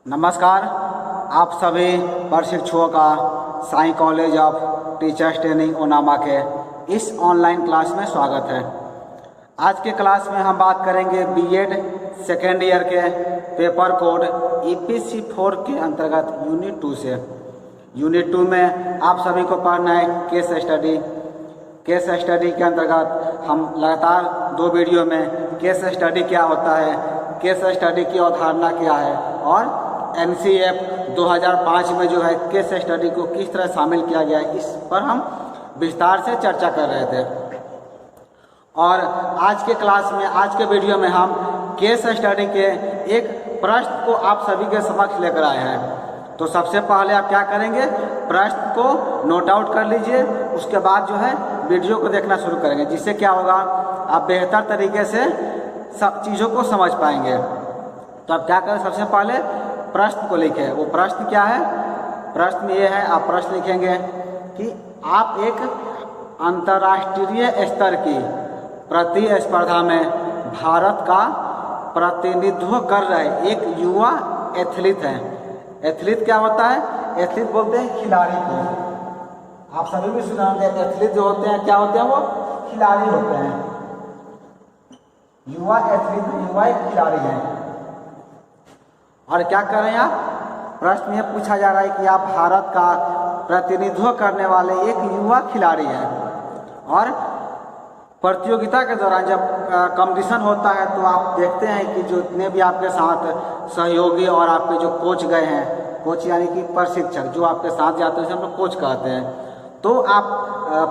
नमस्कार। आप सभी प्रशिक्षुओं का Sai college of teachers training ओनामा के इस ऑनलाइन क्लास में स्वागत है। आज के क्लास में हम बात करेंगे बीएड सेकेंड ईयर के पेपर कोड ईपीसी 4 के अंतर्गत यूनिट 2 से। यूनिट 2 में आप सभी को पढ़ना है केस स्टडी। केस स्टडी के अंतर्गत हम लगातार 2 वीडियो में केस स्टडी क्या होता है, केस स्टडी की अवधारणा क्या है और एनसीएफ 2005 में जो है केस स्टडी को किस तरह शामिल किया गया है, इस पर हम विस्तार से चर्चा कर रहे थे। और आज के क्लास में, आज के वीडियो में हम केस स्टडी के एक प्रश्न को आप सभी के समक्ष लेकर आए हैं। तो सबसे पहले आप क्या करेंगे, प्रश्न को नोट आउट कर लीजिए, उसके बाद जो है वीडियो को देखना शुरू करेंगे, जिससे क्या होगा, आप बेहतर तरीके से सब चीज़ों को समझ पाएंगे। तो आप क्या करें, सबसे पहले प्रश्न को लिखें। वो प्रश्न क्या है, प्रश्न ये है, आप प्रश्न लिखेंगे कि आप एक अंतर्राष्ट्रीय स्तर की प्रतिस्पर्धा में भारत का प्रतिनिधित्व कर रहे एक युवा एथलीट हैं। एथलीट क्या होता है, एथलीट बोलते हैं खिलाड़ी को। आप सभी भी सुना होंगे, एथलीट जो होते हैं क्या होते हैं, वो खिलाड़ी होते हैं। युवा एथलीट, युवा एक खिलाड़ी है। और क्या कर रहे हैं आप, प्रश्न ये पूछा जा रहा है कि आप भारत का प्रतिनिधित्व करने वाले एक युवा खिलाड़ी हैं। और प्रतियोगिता के दौरान जब कंपटीशन होता है तो आप देखते हैं कि जो जितने भी आपके साथ सहयोगी और आपके जो कोच गए हैं, कोच यानी कि प्रशिक्षक जो आपके साथ जाते हैं, उसे हम लोग कोच कहते हैं। तो आप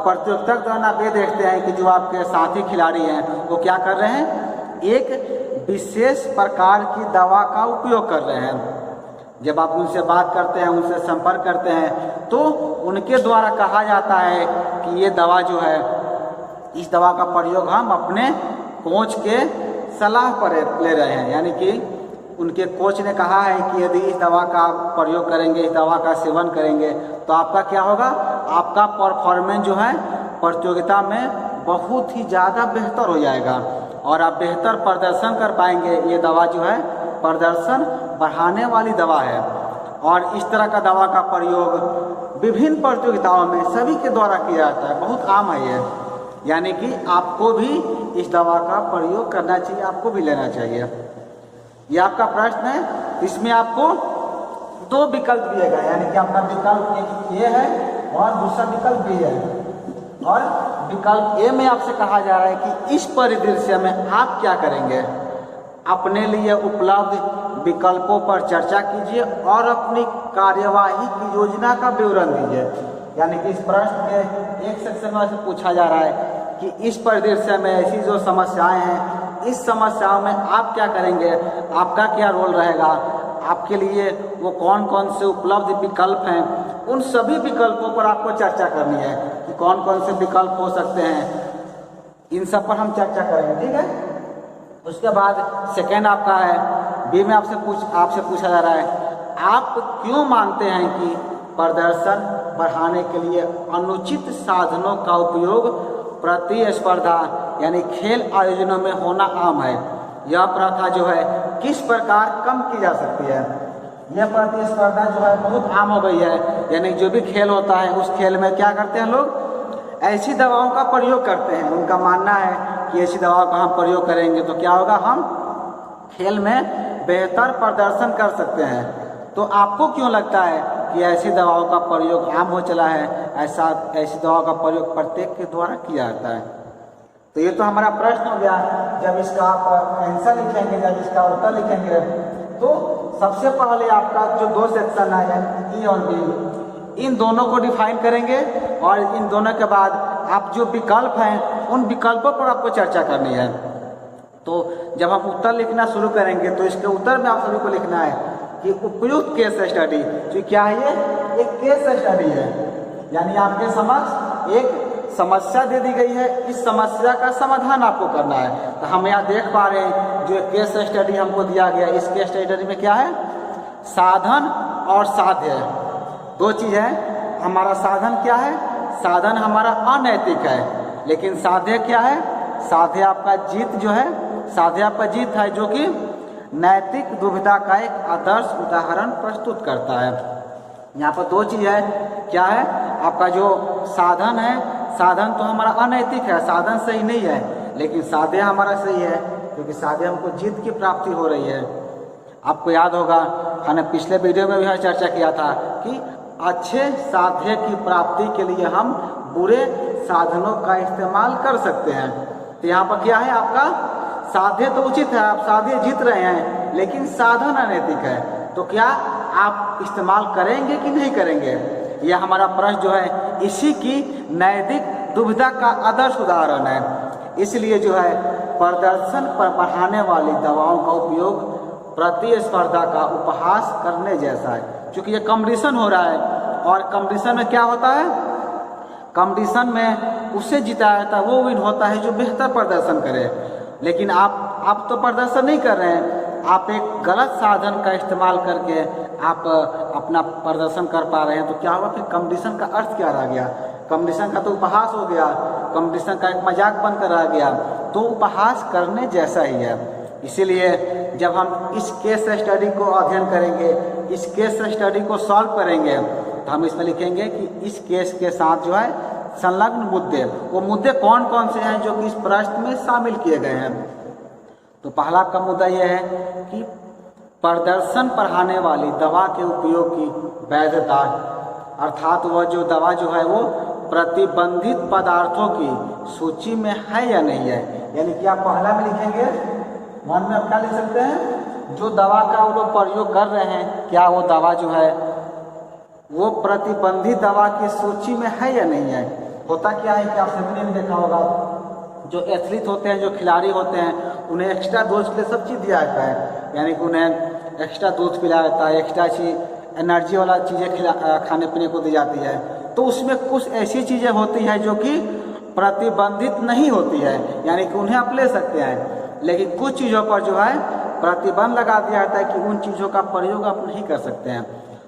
प्रतियोगिता के दौरान आप ये देखते हैं कि जो आपके साथी खिलाड़ी हैं वो क्या कर रहे हैं, एक विशेष प्रकार की दवा का उपयोग कर रहे हैं। जब आप उनसे बात करते हैं, उनसे संपर्क करते हैं, तो उनके द्वारा कहा जाता है कि ये दवा जो है, इस दवा का प्रयोग हम अपने कोच के सलाह पर ले रहे हैं। यानी कि उनके कोच ने कहा है कि यदि इस दवा का प्रयोग करेंगे, इस दवा का सेवन करेंगे, तो आपका क्या होगा, आपका परफॉर्मेंस जो है प्रतियोगिता में बहुत ही ज़्यादा बेहतर हो जाएगा और आप बेहतर प्रदर्शन कर पाएंगे। ये दवा जो है प्रदर्शन बढ़ाने वाली दवा है। और इस तरह का दवा का प्रयोग विभिन्न प्रतियोगिताओं में सभी के द्वारा किया जाता है, बहुत आम है ये। यानी कि आपको भी इस दवा का प्रयोग करना चाहिए, आपको भी लेना चाहिए। ये आपका प्रश्न है, इसमें आपको 2 विकल्प दिए गए, यानी कि अपना विकल्प एक ये है और दूसरा विकल्प बी है। और विकल्प ए में आपसे कहा जा रहा है कि इस परिदृश्य में आप क्या करेंगे, अपने लिए उपलब्ध विकल्पों पर चर्चा कीजिए और अपनी कार्यवाही की योजना का विवरण दीजिए। यानी कि इस प्रश्न के एक सेक्शन में से पूछा जा रहा है कि इस परिदृश्य में ऐसी जो समस्याएं हैं, इस समस्याओं में आप क्या करेंगे, आपका क्या रोल रहेगा, आपके लिए वो कौन कौन से उपलब्ध विकल्प हैं, उन सभी विकल्पों पर आपको चर्चा करनी है कि कौन कौन से विकल्प हो सकते हैं। इन सब पर हम चर्चा करेंगे, ठीक है। उसके बाद सेकेंड आपका है, बी में आपसे पूछा जा रहा है, आप क्यों मानते हैं कि प्रदर्शन बढ़ाने के लिए अनुचित साधनों का उपयोग प्रतिस्पर्धा यानी खेल आयोजनों में होना आम है। यह प्रथा जो है किस प्रकार कम की जा सकती है। यह प्रतिस्पर्धा जो है बहुत आम हो गई है। यानी जो भी खेल होता है, उस खेल में क्या करते हैं लोग, ऐसी दवाओं का प्रयोग करते हैं। उनका मानना है कि ऐसी दवाओं का हम प्रयोग करेंगे तो क्या होगा, हम खेल में बेहतर प्रदर्शन कर सकते हैं। तो आपको क्यों लगता है कि ऐसी दवाओं का प्रयोग आम हो चला है, ऐसी दवाओं का प्रयोग प्रत्येक के द्वारा किया जाता है। तो ये तो हमारा प्रश्न हो गया। जब इसका आप आंसर लिखेंगे, जब इसका उत्तर लिखेंगे, तो सबसे पहले आपका जो 2 सेक्शन है, ई और बी, इन दोनों को डिफाइन करेंगे और इन दोनों के बाद आप जो विकल्प हैं, उन विकल्पों पर आपको चर्चा करनी है। तो जब हम उत्तर लिखना शुरू करेंगे तो इसके उत्तर में आप सभी को लिखना है कि उपयुक्त केस स्टडी जो क्या है, ये एक केस स्टडी है। यानी आपके समक्ष एक समस्या दे दी गई है, इस समस्या का समाधान आपको करना है। तो हम यहाँ देख पा रहे हैं जो केस स्टडी हमको दिया गया, इस केस स्टडी में क्या है, साधन और साध्य, 2 चीज़ है। हमारा साधन क्या है, साधन हमारा अनैतिक है, लेकिन साध्य क्या है, साध्य आपका जीत जो है, साध्य आपका जीत है जो कि नैतिक दुविधा का एक आदर्श उदाहरण प्रस्तुत करता है। यहाँ पर दो चीज़ है, क्या है, आपका जो साधन है, साधन तो हमारा अनैतिक है, साधन सही नहीं है, लेकिन साध्य हमारा सही है, क्योंकि साध्य हमको जीत की प्राप्ति हो रही है। आपको याद होगा, हमने पिछले वीडियो में भी चर्चा किया था कि अच्छे साध्य की प्राप्ति के लिए हम बुरे साधनों का इस्तेमाल कर सकते हैं। तो यहाँ पर क्या है, आपका साध्य तो उचित है, आप साध्य जीत रहे हैं, लेकिन साधन अनैतिक है, तो क्या आप इस्तेमाल करेंगे कि नहीं करेंगे? यह हमारा प्रश्न जो है इसी की नैतिक दुविधा का आदर्श उदाहरण है। इसलिए जो है प्रदर्शन पर बढ़ाने वाली दवाओं का उपयोग प्रतिस्पर्धा का उपहास करने जैसा है, क्योंकि ये कंपटीशन हो रहा है, और कंपटीशन में क्या होता है, कंपटीशन में उससे जिताया जाता है, वो विन होता है जो बेहतर प्रदर्शन करे। लेकिन आप तो प्रदर्शन नहीं कर रहे हैं, आप एक गलत साधन का इस्तेमाल करके आप अपना प्रदर्शन कर पा रहे हैं, तो क्या हुआ, फिर कंपटीशन का अर्थ क्या रह गया? कंपटीशन का तो उपहास हो गया, कंपटीशन का एक मजाक बनकर रह गया, तो उपहास करने जैसा ही है। इसीलिए जब हम इस केस स्टडी को अध्ययन करेंगे, इस केस स्टडी को सॉल्व करेंगे, तो हम इसमें लिखेंगे कि इस केस के साथ जो है संलग्न मुद्दे, वो मुद्दे कौन कौन से हैं जो कि इस प्रश्न में शामिल किए गए हैं। तो पहला आपका मुद्दा यह है कि प्रदर्शन बढ़ाने वाली दवा के उपयोग की वैधता, अर्थात वह जो दवा जो है वो प्रतिबंधित पदार्थों की सूची में है या नहीं है। यानी कि आप पहला में लिखेंगे, मन में आप क्या लिख सकते हैं, जो दवा का वो लोग प्रयोग कर रहे हैं, क्या वो दवा जो है वो प्रतिबंधित दवा की सूची में है या नहीं है। होता क्या है कि आप सभी ने देखा होगा, जो एथलीट होते हैं, जो खिलाड़ी होते हैं, उन्हें एक्स्ट्रा डोज के लिए सब चीज़ दिया जाता है, यानी कि उन्हें एक्स्ट्रा दूध पिलाया जाता है, एक्स्ट्रा एनर्जी वाला चीज़ें खाने पीने को दी जाती है। तो उसमें कुछ ऐसी चीज़ें होती हैं जो कि प्रतिबंधित नहीं होती है, यानी कि उन्हें आप ले सकते हैं, लेकिन कुछ चीज़ों पर जो है प्रतिबंध लगा दिया जाता है कि उन चीज़ों का प्रयोग आप नहीं कर सकते हैं।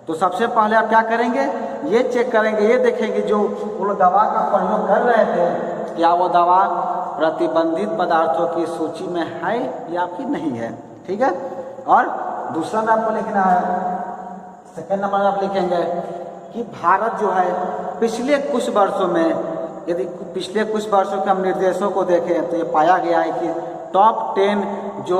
तो सबसे पहले आप क्या करेंगे, ये चेक करेंगे, ये देखेंगे जो वो दवा का प्रयोग कर रहे थे, क्या वो दवा प्रतिबंधित पदार्थों की सूची में है या फिर नहीं है। ठीक है, और दूसरा में आपको लिखना है, सेकेंड नंबर में आप लिखेंगे कि भारत जो है पिछले कुछ वर्षों में, यदि पिछले कुछ वर्षों के हम निर्देशों को देखें तो ये पाया गया है कि टॉप 10 जो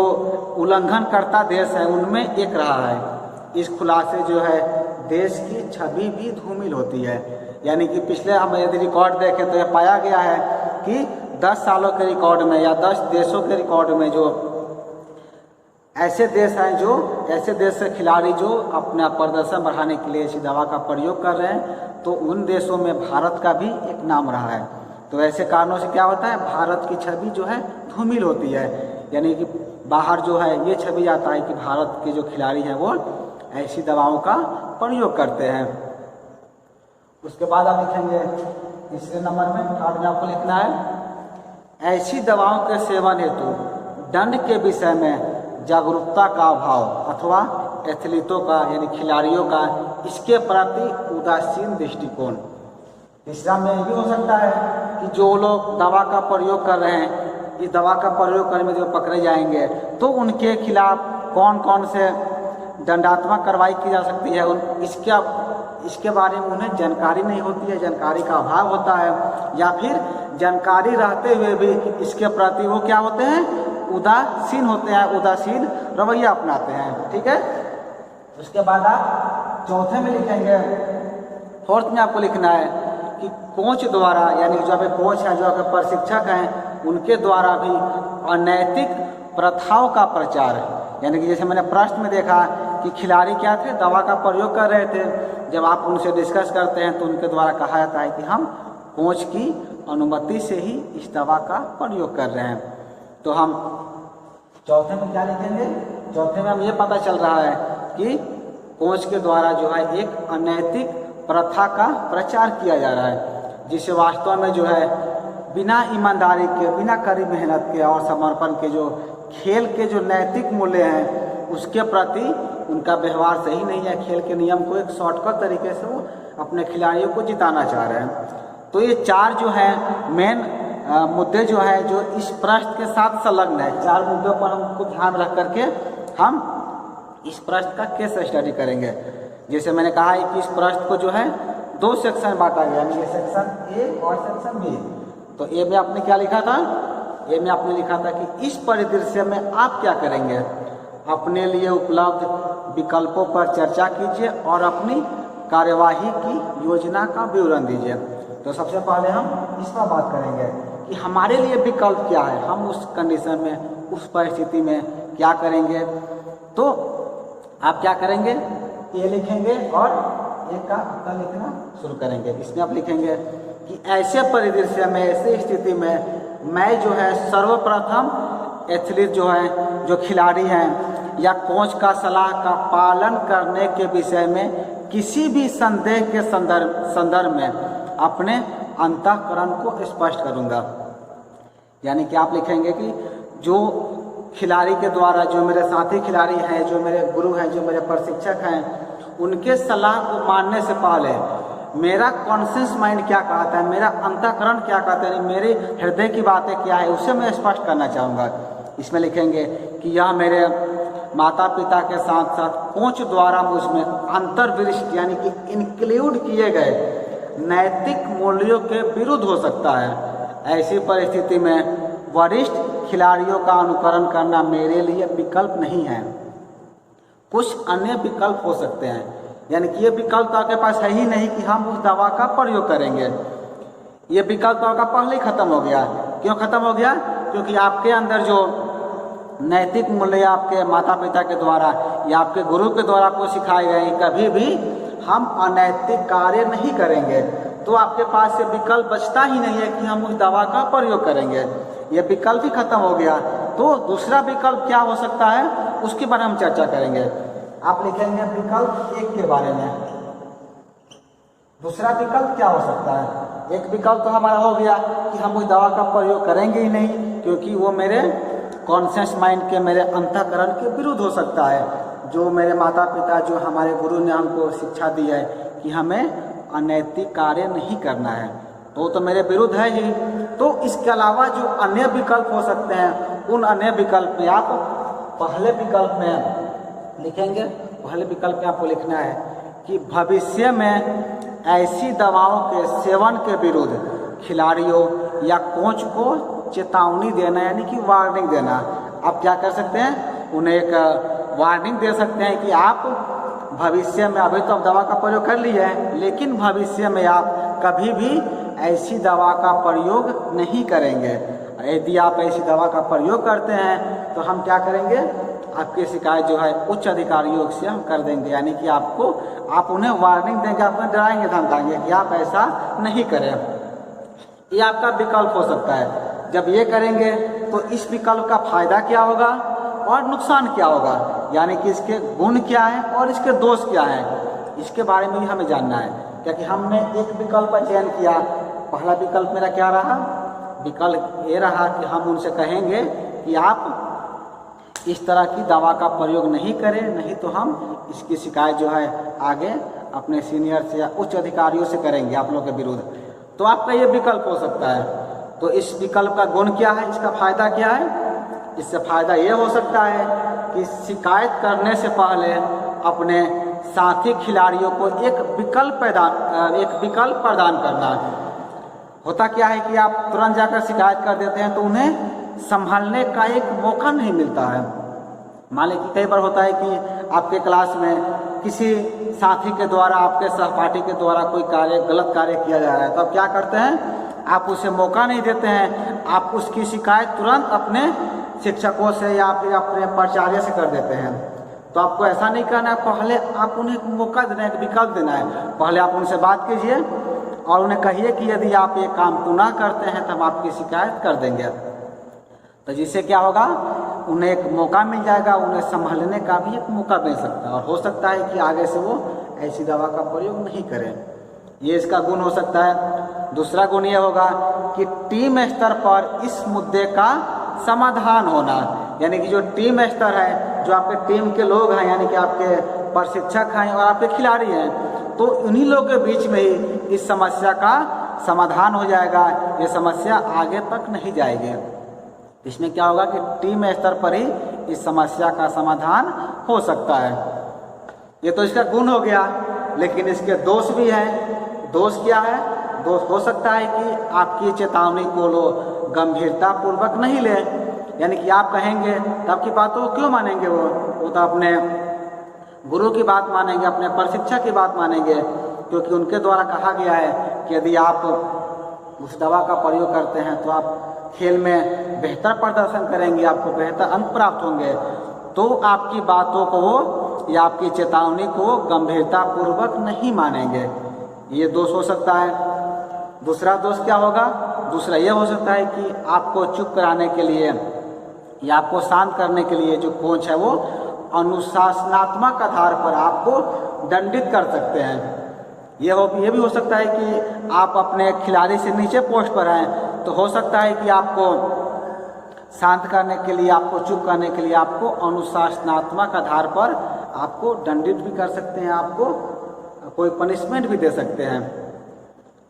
उल्लंघनकर्ता देश है उनमें एक रहा है। इस खुलासे जो है देश की छवि भी धूमिल होती है, यानी कि पिछले हम यदि रिकॉर्ड देखें तो ये पाया गया है कि 10 सालों के रिकॉर्ड में या 10 देशों के रिकॉर्ड में जो ऐसे देश हैं, जो ऐसे देश से खिलाड़ी जो अपना प्रदर्शन बढ़ाने के लिए इसी दवा का प्रयोग कर रहे हैं, तो उन देशों में भारत का भी एक नाम रहा है। तो ऐसे कारणों से क्या होता है, भारत की छवि जो है धूमिल होती है, यानी कि बाहर जो है ये छवि आता है कि भारत के जो खिलाड़ी हैं वो ऐसी दवाओं का प्रयोग करते हैं। उसके बाद आप लिखेंगे तीसरे नंबर में, थर्ड में आपको लिखना है, ऐसी दवाओं के सेवन हेतु दंड के विषय में जागरूकता का अभाव अथवा एथलीटों का यानी खिलाड़ियों का इसके प्रति उदासीन दृष्टिकोण। तीसरा में ये भी हो सकता है कि जो लोग दवा का प्रयोग कर रहे हैं, इस दवा का प्रयोग करने में जो पकड़े जाएंगे तो उनके खिलाफ कौन कौन से दंडात्मक कार्रवाई की जा सकती है, इसके बारे में उन्हें जानकारी नहीं होती है, जानकारी का अभाव होता है, या फिर जानकारी रहते हुए भी इसके प्रति वो क्या होते हैं, उदासीन होते हैं, उदासीन रवैया अपनाते हैं। ठीक है, उसके बाद आप चौथे में लिखेंगे, फोर्थ में आपको लिखना है कि कोच द्वारा, यानी जो आपके कोच हैं, जो आपके प्रशिक्षक हैं, उनके द्वारा भी अनैतिक प्रथाओं का प्रचार है। यानी कि जैसे मैंने प्रश्न में देखा कि खिलाड़ी क्या थे, दवा का प्रयोग कर रहे थे, जब आप उनसे डिस्कस करते हैं तो उनके द्वारा कहा जाता है कि हम कोच की अनुमति से ही इस दवा का प्रयोग कर रहे हैं। तो हम चौथे में क्या लिखेंगे, चौथे में हम ये पता चल रहा है कि कोच के द्वारा जो है एक अनैतिक प्रथा का प्रचार किया जा रहा है, जिसे वास्तव में जो है बिना ईमानदारी के, बिना कड़ी मेहनत के और समर्पण के जो खेल के जो नैतिक मूल्य हैं उसके प्रति उनका व्यवहार सही नहीं है। खेल के नियम को एक शॉर्टकट तरीके से वो अपने खिलाड़ियों को जिताना चाह रहे हैं। तो ये चार जो है मेन मुद्दे जो है जो इस प्रश्न के साथ संलग्न है, चार मुद्दों पर हमको ध्यान रख करके हम इस प्रश्न का केस स्टडी करेंगे। जैसे मैंने कहा है कि इस प्रश्न को जो है 2 सेक्शन बांटा गया, यानी सेक्शन ए और सेक्शन बी। तो ए में आपने क्या लिखा था? ए में आपने लिखा था कि इस परिदृश्य में आप क्या करेंगे, अपने लिए उपलब्ध विकल्पों पर चर्चा कीजिए और अपनी कार्यवाही की योजना का विवरण दीजिए। तो सबसे पहले हम इस पर बात करेंगे कि हमारे लिए विकल्प क्या है, हम उस कंडीशन में, उस परिस्थिति में क्या करेंगे। तो आप क्या करेंगे, ये लिखेंगे और एक का उत्तर लिखना शुरू करेंगे। इसमें आप लिखेंगे कि ऐसे परिदृश्य में, ऐसी स्थिति में मैं जो है सर्वप्रथम एथलीट जो है, जो खिलाड़ी हैं या कोच का सलाह का पालन करने के विषय में किसी भी संदेह के संदर्भ में अपने अंतःकरण को स्पष्ट करूंगा। यानी कि आप लिखेंगे कि जो खिलाड़ी के द्वारा, जो मेरे साथी खिलाड़ी हैं, जो मेरे गुरु हैं, जो मेरे प्रशिक्षक हैं, उनके सलाह को मानने से पहले मेरा कॉन्शियस माइंड क्या कहता है, मेरा अंतःकरण क्या कहता है, मेरे हृदय की बातें क्या है, उसे मैं स्पष्ट करना चाहूँगा। इसमें लिखेंगे कि यह मेरे माता पिता के साथ साथ कोच द्वारा मुझ में अंतर्दृष्टि यानी कि इंक्लूड किए गए नैतिक मूल्यों के विरुद्ध हो सकता है। ऐसी परिस्थिति में वरिष्ठ खिलाड़ियों का अनुकरण करना मेरे लिए विकल्प नहीं है। कुछ अन्य विकल्प हो सकते हैं, यानी कि ये विकल्प तो आपके पास है ही नहीं कि हम उस दवा का प्रयोग करेंगे। ये विकल्प तो आपका पहले ही खत्म हो गया। क्यों खत्म हो गया? क्योंकि आपके अंदर जो नैतिक मूल्य आपके माता पिता के द्वारा या आपके गुरु के द्वारा आपको सिखाए गए, कभी भी हम अनैतिक कार्य नहीं करेंगे। तो आपके पास ये विकल्प बचता ही नहीं है कि हम उस दवा का प्रयोग करेंगे। ये विकल्प ही खत्म हो गया। तो दूसरा विकल्प क्या हो सकता है, उसके बारे में हम चर्चा करेंगे। आप लिखेंगे विकल्प 1 के बारे में। दूसरा विकल्प क्या हो सकता है? एक विकल्प तो हमारा हो गया कि हम उस दवा का प्रयोग करेंगे ही नहीं, क्योंकि वो मेरे कॉन्शियस माइंड के, मेरे अंतःकरण के विरुद्ध हो सकता है। जो मेरे माता पिता, जो हमारे गुरु ने हमको शिक्षा दी है कि हमें अनैतिक कार्य नहीं करना है, तो मेरे विरुद्ध है ही। तो इसके अलावा जो अन्य विकल्प हो सकते हैं, उन अन्य विकल्प में आप पहले विकल्प में लिखेंगे। पहले विकल्प में आपको लिखना है कि भविष्य में ऐसी दवाओं के सेवन के विरुद्ध खिलाड़ियों या कोच को चेतावनी देना, यानी कि वार्निंग देना। आप क्या कर सकते हैं, उन्हें एक वार्निंग दे सकते हैं कि आप भविष्य में, अभी तो आप दवा का प्रयोग कर लिया है, लेकिन भविष्य में आप कभी भी ऐसी दवा का प्रयोग नहीं करेंगे। यदि आप ऐसी दवा का प्रयोग करते हैं तो हम क्या करेंगे, आपकी शिकायत जो है उच्च अधिकारियों से हम कर देंगे। यानी कि आप उन्हें वार्निंग देंगे, आप उन्हें डराएंगे, धमकाएंगे कि आप ऐसा नहीं करें। ये आपका विकल्प हो सकता है। जब ये करेंगे तो इस विकल्प का फायदा क्या होगा और नुकसान क्या होगा, यानी कि इसके गुण क्या है और इसके दोष क्या है, इसके बारे में भी हमें जानना है। क्योंकि हमने एक विकल्प का चयन किया। पहला विकल्प मेरा क्या रहा, विकल्प ये रहा कि हम उनसे कहेंगे कि आप इस तरह की दवा का प्रयोग नहीं करें, नहीं तो हम इसकी शिकायत जो है आगे अपने सीनियर से या उच्च अधिकारियों से करेंगे आप लोग के विरुद्ध। तो आपका ये विकल्प हो सकता है। तो इस विकल्प का गुण क्या है, इसका फायदा क्या है? इससे फायदा ये हो सकता है कि शिकायत करने से पहले अपने साथी खिलाड़ियों को एक विकल्प प्रदान करना। होता क्या है कि आप तुरंत जाकर शिकायत कर देते हैं तो उन्हें संभालने का एक मौका नहीं मिलता है। मान लीजिए कि कई बार होता है कि आपके क्लास में किसी साथी के द्वारा, आपके सहपाठी के द्वारा कोई गलत कार्य किया जा रहा है, तो आप क्या करते हैं, आप उसे मौका नहीं देते हैं, आप उसकी शिकायत तुरंत अपने शिक्षकों से या फिर अपने प्राचार्य से कर देते हैं। तो आपको ऐसा नहीं करना है, पहले आप उन्हें एक मौका देना है, एक विकल्प देना है। पहले आप उनसे बात कीजिए और उन्हें कहिए कि यदि आप ये काम पुनः करते हैं तो हम आपकी शिकायत कर देंगे। तो जिससे क्या होगा, उन्हें एक मौका मिल जाएगा, उन्हें संभालने का भी एक मौका मिल सकता है और हो सकता है कि आगे से वो ऐसी दवा का प्रयोग नहीं करें। ये इसका गुण हो सकता है। दूसरा गुण ये होगा कि टीम स्तर पर इस मुद्दे का समाधान होना, यानी कि जो टीम स्तर है, जो आपके टीम के लोग हैं, यानी कि आपके प्रशिक्षक हैं और आपके खिलाड़ी हैं, तो उन्हीं लोगों के बीच में ही इस समस्या का समाधान हो जाएगा। ये समस्या आगे तक नहीं जाएगी। इसमें क्या होगा कि टीम स्तर पर ही इस समस्या का समाधान हो सकता है। ये तो इसका गुण हो गया, लेकिन इसके दोष भी हैं। दोष क्या है? दोष हो सकता है कि आपकी चेतावनी को लोग गंभीरता पूर्वक नहीं ले, यानी कि आप कहेंगे तो आपकी बातों को क्यों मानेंगे? वो तो अपने गुरु की बात मानेंगे, अपने प्रशिक्षक की बात मानेंगे, क्योंकि उनके द्वारा कहा गया है कि यदि आप उस दवा का प्रयोग करते हैं तो आप खेल में बेहतर प्रदर्शन करेंगे, आपको बेहतर अंक प्राप्त होंगे, तो आपकी बातों को या आपकी चेतावनी को गंभीरता पूर्वक नहीं मानेंगे। ये दोष हो सकता है। दूसरा दोष क्या होगा? दूसरा ये हो सकता है कि आपको चुप कराने के लिए या आपको शांत करने के लिए जो कोच है वो अनुशासनात्मक आधार पर आपको दंडित कर सकते हैं। ये भी हो सकता है कि आप अपने खिलाड़ी से नीचे पोस्ट पर हैं, तो हो सकता है कि आपको शांत करने के लिए, आपको चुप करने के लिए आपको अनुशासनात्मक आधार पर आपको दंडित भी कर सकते हैं, आपको कोई पनिशमेंट भी दे सकते हैं।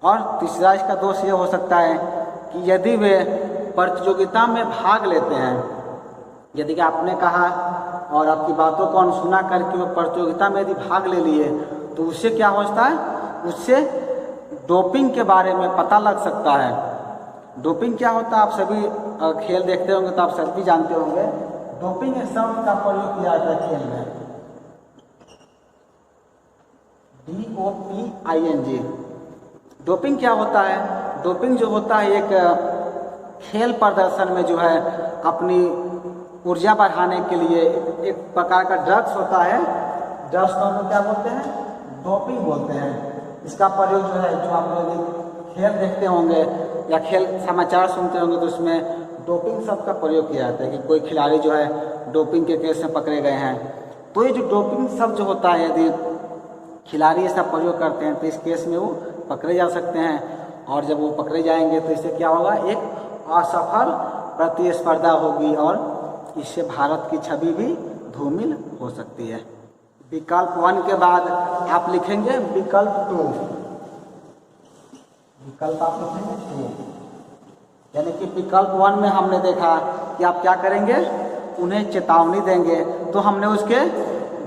और तीसरा इसका दोष ये हो सकता है कि यदि वे प्रतियोगिता में भाग लेते हैं, यदि कि आपने कहा और आपकी बातों को अनसुना करके वो प्रतियोगिता में यदि भाग ले लिए, तो उससे क्या होता है? उससे डोपिंग के बारे में पता लग सकता है। डोपिंग क्या होता है? आप सभी खेल देखते होंगे तो आप सभी जानते होंगे। डोपिंग शब्द का प्रयोग किया जाता है खेल में, DOPING। डोपिंग क्या होता है? डोपिंग जो होता है एक खेल प्रदर्शन में जो है अपनी ऊर्जा बढ़ाने के लिए एक प्रकार का ड्रग्स होता है। ड्रग्स को क्या बोलते हैं? डोपिंग बोलते हैं। इसका प्रयोग जो है, जो आप लोग खेल देखते होंगे या खेल समाचार सुनते होंगे तो उसमें डोपिंग शब्द का प्रयोग किया जाता है कि कोई खिलाड़ी जो है डोपिंग के केस में पकड़े गए हैं। तो ये जो डोपिंग शब्द जो होता है, यदि खिलाड़ी इसका प्रयोग करते हैं तो इस केस में वो पकड़े जा सकते हैं, और जब वो पकड़े जाएंगे तो इससे क्या होगा? एक असफल प्रतिस्पर्धा होगी और इससे भारत की छवि भी धूमिल हो सकती है। विकल्प 1 के बाद आप लिखेंगे विकल्प 2। विकल्प आप लिखेंगे 2, यानी कि विकल्प 1 में हमने देखा कि आप क्या करेंगे? उन्हें चेतावनी देंगे। तो हमने उसके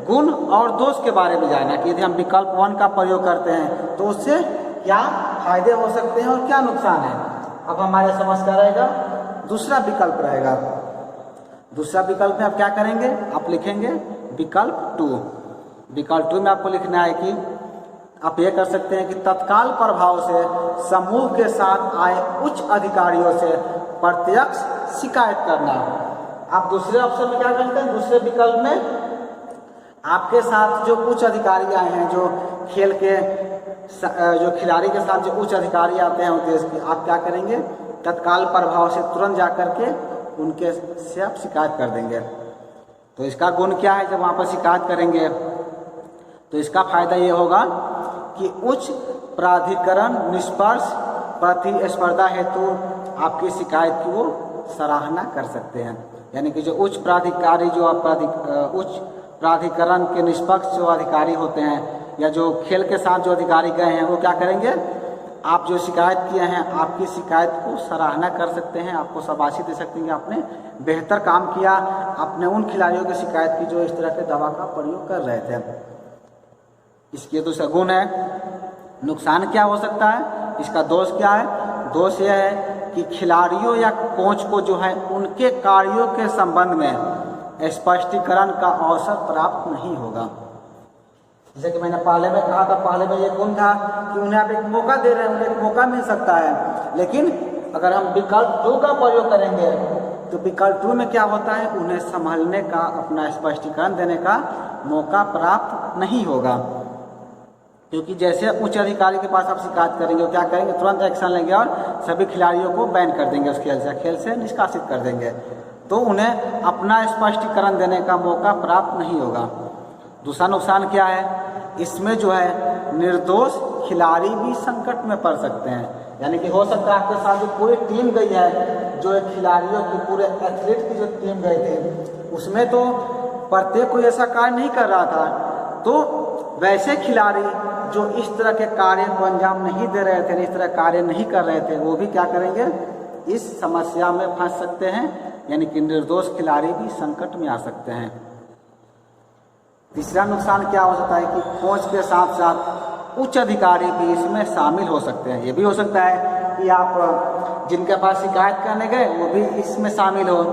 गुण और दोष के बारे में जाना कि यदि हम विकल्प 1 का प्रयोग करते हैं तो उससे क्या फायदे हो सकते हैं और क्या नुकसान है। अब हमारे समझ क्या रहेगा? दूसरा विकल्प रहेगा। दूसरा विकल्प में आप क्या करेंगे? आप लिखेंगे विकल्प 2। विकल्प 2 में आपको लिखना है कि आप ये कर सकते हैं कि तत्काल प्रभाव से समूह के साथ आए उच्च अधिकारियों से प्रत्यक्ष शिकायत करना। आप दूसरे ऑप्शन में क्या करते हैं? दूसरे विकल्प में आपके साथ जो उच्च अधिकारी आए हैं, जो खेल के जो खिलाड़ी के साथ जो उच्च अधिकारी आते हैं देश के, आप क्या करेंगे? तत्काल प्रभाव से तुरंत जा करके उनके से आप शिकायत कर देंगे। तो इसका गुण क्या है? जब वहाँ पर शिकायत करेंगे तो इसका फायदा ये होगा कि उच्च प्राधिकरण निष्पक्ष प्रतिस्पर्धा हेतु आपकी शिकायत की वो सराहना कर सकते हैं। यानी कि जो उच्च प्राधिकारी, जो उच्च प्राधिकरण के निष्पक्ष जो अधिकारी होते हैं या जो खेल के साथ जो अधिकारी गए हैं, वो क्या करेंगे? आप जो शिकायत किए हैं, आपकी शिकायत को सराहना कर सकते हैं, आपको शाबाशी दे सकते हैं कि आपने बेहतर काम किया, आपने उन खिलाड़ियों की शिकायत की जो इस तरह के दवा का प्रयोग कर रहे थे। इसके दूसरा गुण है। नुकसान क्या हो सकता है? इसका दोष क्या है? दोष यह है कि खिलाड़ियों या कोच को जो है उनके कार्यों के संबंध में स्पष्टीकरण का अवसर प्राप्त नहीं होगा। जैसे कि मैंने पहले में कहा था, पहले में ये गुण था कि उन्हें आप एक मौका दे रहे हैं, उन्हें एक मौका मिल सकता है। लेकिन अगर हम विकल्प 2 का प्रयोग करेंगे तो विकल्प 2 में क्या होता है? उन्हें संभालने का, अपना स्पष्टीकरण देने का मौका प्राप्त नहीं होगा। क्योंकि जैसे उच्च अधिकारी के पास आप शिकायत करेंगे, वो क्या करेंगे? तुरंत एक्शन लेंगे और सभी खिलाड़ियों को बैन कर देंगे, उस खेल से निष्कासित कर देंगे। तो उन्हें अपना स्पष्टीकरण देने का मौका प्राप्त नहीं होगा। दूसरा नुकसान क्या है? इसमें जो है निर्दोष खिलाड़ी भी संकट में पड़ सकते हैं। यानी कि हो सकता है आपके साथ जो पूरी टीम गई है, जो एक खिलाड़ियों की, पूरे एथलीट की जो टीम गई थी, उसमें तो प्रत्येक कोई ऐसा कार्य नहीं कर रहा था, तो वैसे खिलाड़ी जो इस तरह के कार्य को अंजाम नहीं दे रहे थे, इस तरह कार्य नहीं कर रहे थे, वो भी क्या करेंगे? इस समस्या में फंस सकते हैं यानी कि निर्दोष खिलाड़ी भी संकट में आ सकते हैं। तीसरा नुकसान क्या हो सकता है कि कोच के साथ साथ उच्च अधिकारी भी इसमें शामिल हो सकते हैं। ये भी हो सकता है कि आप जिनके पास शिकायत करने गए वो भी इसमें शामिल हो,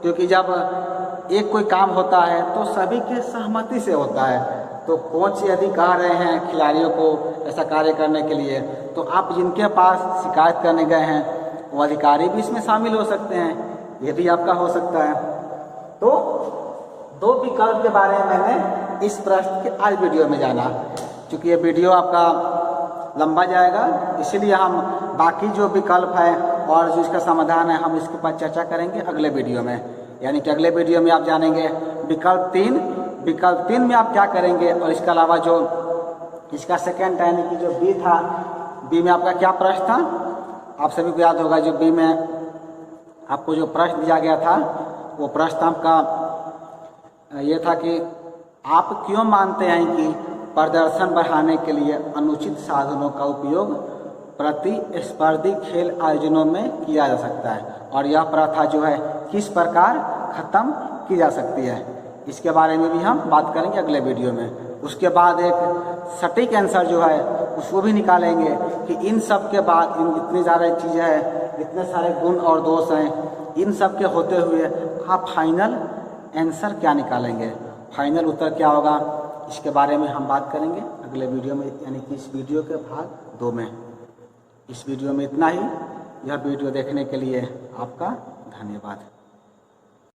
क्योंकि जब एक कोई काम होता है तो सभी के सहमति से होता है। तो कोच यदि कह रहे हैं खिलाड़ियों को ऐसा कार्य करने के लिए, तो आप जिनके पास शिकायत करने गए हैं वो अधिकारी भी इसमें शामिल हो सकते हैं। ये भी आपका हो सकता है। तो दो विकल्प के बारे में मैंने इस प्रश्न के आज वीडियो में जाना। क्योंकि ये वीडियो आपका लंबा जाएगा, इसीलिए हम बाकी जो विकल्प है और जो इसका समाधान है हम इसके ऊपर चर्चा करेंगे अगले वीडियो में। यानी कि अगले वीडियो में आप जानेंगे विकल्प 3 में आप क्या करेंगे, और इसके अलावा जो इसका सेकेंड यानी कि जो बी था, बी में आपका क्या प्रश्न था, आप सभी को याद होगा। जो बी में आपको जो प्रश्न दिया गया था वो प्रश्न आपका ये था कि आप क्यों मानते हैं कि प्रदर्शन बढ़ाने के लिए अनुचित साधनों का उपयोग प्रतिस्पर्धी खेल आयोजनों में किया जा सकता है, और यह प्रथा जो है किस प्रकार खत्म की जा सकती है। इसके बारे में भी हम बात करेंगे अगले वीडियो में। उसके बाद एक सटीक आंसर जो है उसको भी निकालेंगे कि इन सब के बाद इन इतनी ज़्यादा चीज़ें हैं, इतने सारे गुण और दोष हैं, इन सब के होते हुए आप फाइनल आंसर क्या निकालेंगे, फाइनल उत्तर क्या होगा, इसके बारे में हम बात करेंगे अगले वीडियो में, यानी कि इस वीडियो के भाग 2 में। इस वीडियो में इतना ही। यह वीडियो देखने के लिए आपका धन्यवाद।